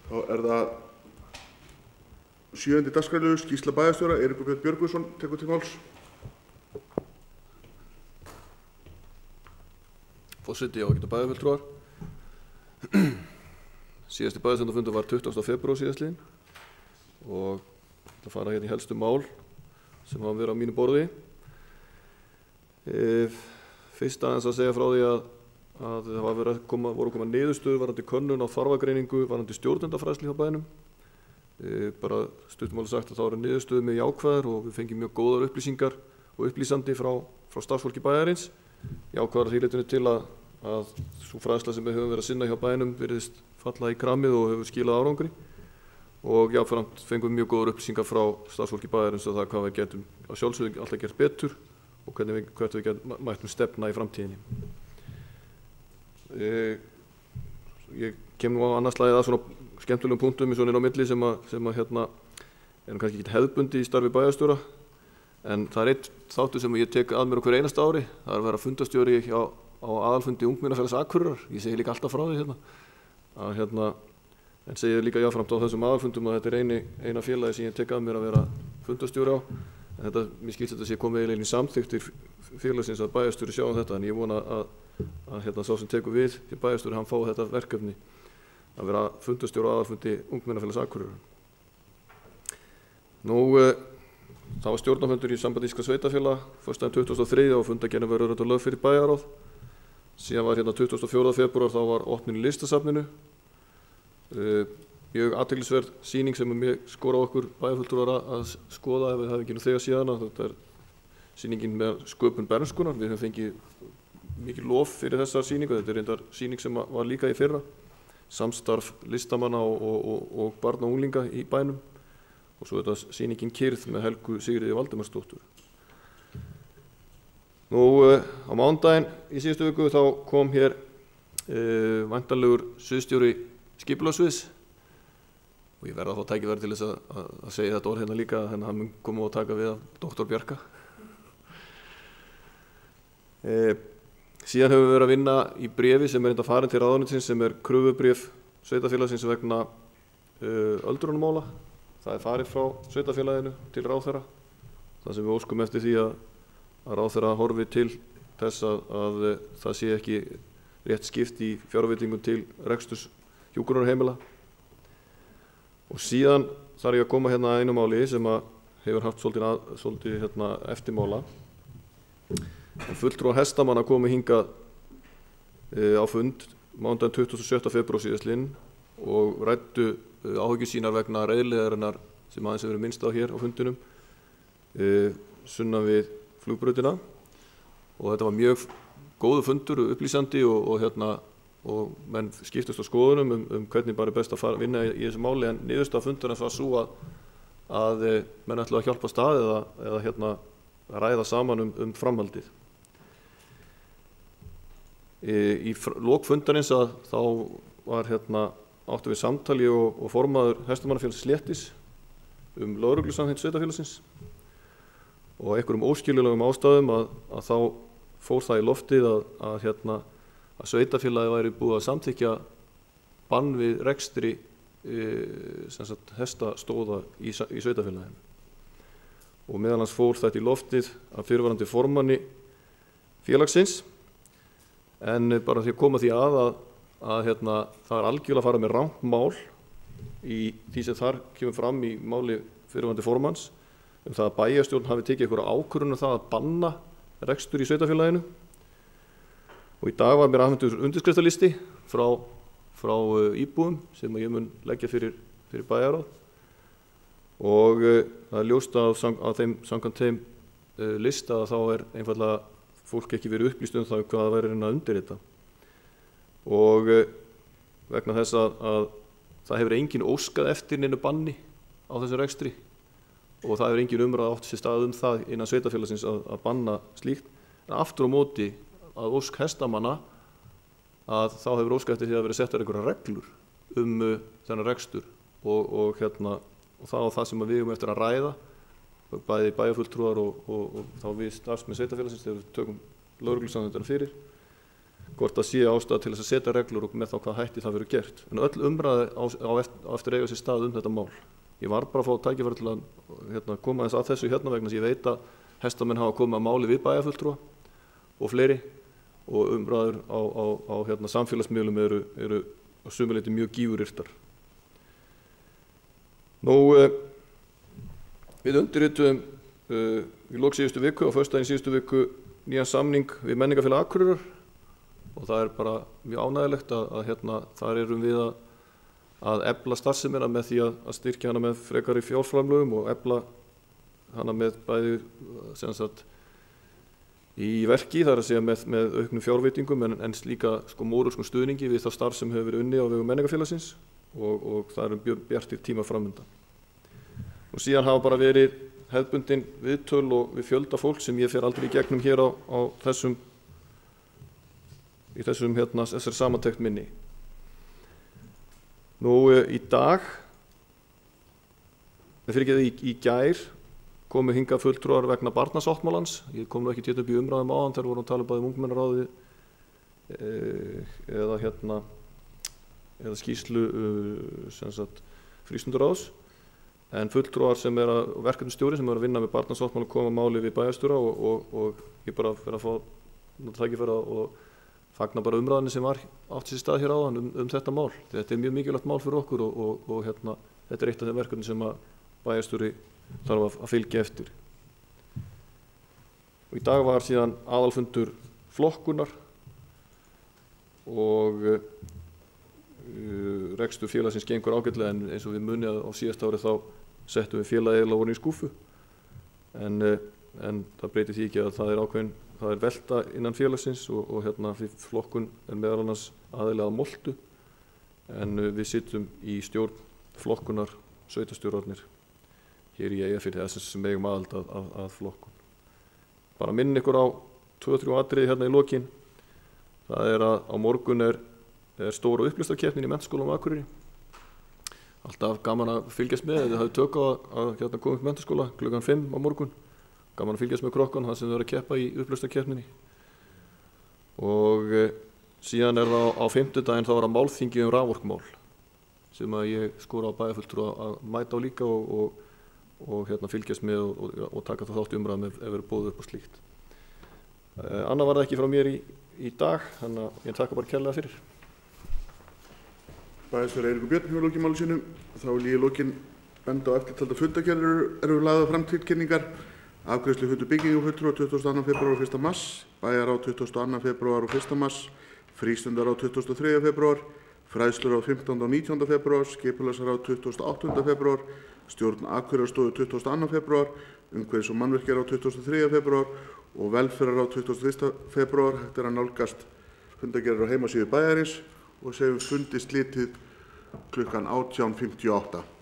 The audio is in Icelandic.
Þá það 7. dagskrárliður, skýrsla bæjarstjóra. Eiríkur Björn Björgvinsson tekur til máls. Forseti og ágætu bæjarfulltrúar. Síðasti bæjarstjórnarfundur var 20. febrúar síðastliðinn og það fara hérna í helstu mál sem hafa verið á mínu borði. Fyrst aðeins að segja frá því að það voru að koma niðurstöður varðandi könnun á þarfagreiningu varðandi stjórnendafræðslu hjá bænum. Bara stuttum alveg sagt að það voru niðurstöður með jákvæðar og við fengjum mjög góðar upplýsingar og upplýsandi frá starfsfólki bæjarins. Jákvæðar því leytinu til að sú fræðsla sem við höfum verið að sinna hjá bænum virðist falla í kramið og hefur skilað árangri. Og jafnframt fengum mjög góðar upplýsingar frá starfsfólki bæjarins og það hvað við getum að sjálfsögðu alltaf gert betur og hvert við mættum stefna í framtíðinni. Ég kem nú á annað slagið að svona skemmtilegum punktum í svona inn á milli sem er kannski ekki hefðbundi í starfi bæjarstjóra, en það einn þáttur sem ég tek að mér á hverju einasta ári. Það að vera fundastjóri á aðalfundi Ungmennafélags Akureyrar. Ég segi líka alltaf frá því en segi líka jáfnframt á þessum aðalfundum að þetta er eina félagi sem ég tek að mér að vera fundastjóri á. En mér skilst þetta sé komið eiginlega inn í samþykktir félagsins að bæjarstjóri sjá þetta, en ég vona að sá sem tekur við til bæjarstjóri hann fái þetta verkefni að vera fundastjóri á aðalfundi Ungmennafélags Akureyrar. Það var stjórnarfundur í sambandi íslenskra sveitarfélaga föstudaginn 23. og fundargerðin var lögð fyrir bæjarráð. Síðan var 24. febrúar þá var opnun í listasafninu. Mjög athyglisverð sýning sem mér skora okkur bæjarfulltrúar að skoða ef við hefum ekki nú þegar síðan. Þetta er sýningin með sköpun bernskunnar. Við höfum fengið mikið lof fyrir þessa sýningu. Þetta er reyndar sýning sem var líka í fyrra. Samstarf listamanna og barna og unglinga í bænum. Og svo þetta sýningin Kyrð með Helgu Sigríði Valdimarsdóttur. Á mánudaginn í síðustu viku þá kom hér væntanlegur sviðsstjóri skipulagssviðs og ég verð að fá tækifæri til þess að segja þetta orð hérna líka, þannig að hann mun koma og taka við af Dr. Bjarka. Síðan höfum við verið að vinna í bréfi sem er enda farin til ráðuneytisins sem er kröfubréf sveitarfélagsins vegna öldrunarmála. Það er farið frá sveitarfélaginu til ráðherra, þar sem við óskum eftir því að ráðherra horfi til þess að það sé ekki rétt skipt í fjárveitingum til reksturs hjúkrunarheimila. Og síðan þarf ég að koma hérna að einu máli sem hefur haft svolítið eftirmála. Fulltrúar hestamanna komu hingað á fund mánudaginn 27. febrúar síðastliðinn og ræddu áhyggjur sínar vegna reiðleiðarinnar sem aðeins hefur verið minnst á hér á fundinum sunnan við flugbrautina. Og þetta var mjög góður fundur, upplýsandi og menn skiptust á skoðunum hvernig bara er best að vinna í þessu máli, en niðurstaða fundarins var svo að menn ætluðu að hjálpa stað eða ræða saman framhaldið. Í lok fundarins þá var áttu við samtali og formaður Hestamannafélags Sléttis lögreglusamþykkt sveitarfélagsins og einhverjum óskiljanlegum ástæðum að þá fór það í loftið að sveitarfélagið væri búið að samþykkja bann við rekstri hestastóða í sveitarfélaginu. Og meðal hans fór þetta í loftið af fyrrverandi formanni félagsins, en bara því að koma því að það er algjörlega að fara með rangt mál í því sem þar kemur fram í máli fyrrverandi formanns það að bæjarstjórn hafi tekið einhverja ákvörðun það að banna rekstur í sveitarfélaginu. Og í dag var mér afhentur undirskriftalisti frá íbúum sem ég mun leggja fyrir bæjarráð og það er ljóst að samkvæmt þeim lista þá er einfaldlega fólk ekki verið upplýst það hvað það væri að undirrita. Og vegna þess að það hefur engin óskað eftir neinu banni á þessu rekstri og það hefur engin umræða átt sér stað það innan sveitarfélagsins að banna slíkt. En aftur á móti að ósk hestamanna að þá hefur óskað eftir því að vera settar einhverjar reglur þennan rekstur og það á það sem við höfum eftir að ræða bæði bæjarfulltrúar og þá við starfsmenn sveitarfélagsins þegar við tökum lögreglusamþykktina fyrir hvort það sé ástæða til þess að setja reglur og með þá hvað hætti það verður gert. En öll umræða á eftir eiga sér stað þetta mál. Ég var bara að fá tækifæri til að koma þess að þessu vegna þess að ég veit að hestamenn hafa komið að máli við bæjarfulltrúa og fleiri, og umræður á samfélagsmiðlum eru á sumu leyti mjög gífuryrtar. Við undirrituðum í lok síðustu viku, á föstudaginn síðustu viku, nýjan samning við Menningarfélag Akureyrar, og það bara mjög ánægjulegt að þar erum við að efla starfsemina með því að styrkja hana með frekari fjárframlögum og efla hana með bæði í verki, þar að segja með auknum fjárveitingum en líka móruðskum stuðningi við þá starf sem hefur verið unni á vegum Menningarfélagsins og það eru bjartir tímar framundan. Og síðan hafa bara verið hefðbundin viðtöl og við fjölda fólk sem ég fer aldrei í gegnum hér á þessari samantekt minni. Í dag, í gær, komu hingað fulltrúar vegna barnasáttmálans. Ég kom ekki til upp í umræðum áðan þegar vorum að tala bæði ungmennaráði eða skýrslu frístundaráðs. En fulltrúar sem verkefnisstjóri sem að vinna með barnasáttmála koma máli við bæjarstjóra og ég bara fer að fá tækifæri og fagna bara umræðinni sem átti sér stað hér áðan þetta mál. Þetta mjög mikilvægt mál fyrir okkur og þetta eitt af þeim verkefni sem að bæjarstjóri þarf að fylgja eftir. Og í dag var síðan aðalfundur flokkunar og rekstur félagsins gengur ágætlega, en eins og við munið á síðasta ári þá settum við félagið eiginlega ofan í skúffu, en það breytir því ekki að það er velta innan félagsins og flokkun meðal annars aðili að Moltu, en við sitjum í stjórn flokkunar sveitarstjórarnir hér í Eyjafirði sem eigum aðild að flokkun. Bara minn ykkur á 2-3 atriði í lokin. Það að á morgun er stóra upplýstarkeppnin í Menntaskólanum á Akureyri. Alltaf gaman að fylgjast með, þið hafið tök á að koma upp menntaskóla klukkan 5 á morgun. Gaman að fylgjast með krokkan þar sem þau eru að keppa í upplýstarkeppninni. Og síðan það á fimmtudaginn þá var málþingi raforkumál sem að ég skora á bæjarfulltrúa að mæta á líka og fylgjast með og taka það þátt í umræðum ef verður boðið upp á slíkt. Annað var það ekki frá mér í dag, þannig að ég þakka bara kærlega fyrir. Bæjarstjóri Eiríkur Björn hefur lokið máli sínu. Þá vil ég í lokin benda á eftirtalda fundargerðir eru lagðar fram til kynningar. Afgreiðslufundur byggingarfulltrúa 22. febrúar og 1. mars, bæjarráð 22. febrúar og 1. mars, frístundaráð 23. febrúar, fræðslur á 15. og 19. febrúar, skipulagsráð 28. febrúar, stjórn Akureyrarstofu 22. febrúar, umhverfis- og mannvirkjaráð 23. febrúar og velferðarráð 21. febrúar. Hægt að nálgast fundargerðir á heimasíðu bæjarins og segjum fundi slitið klukkan 18:58.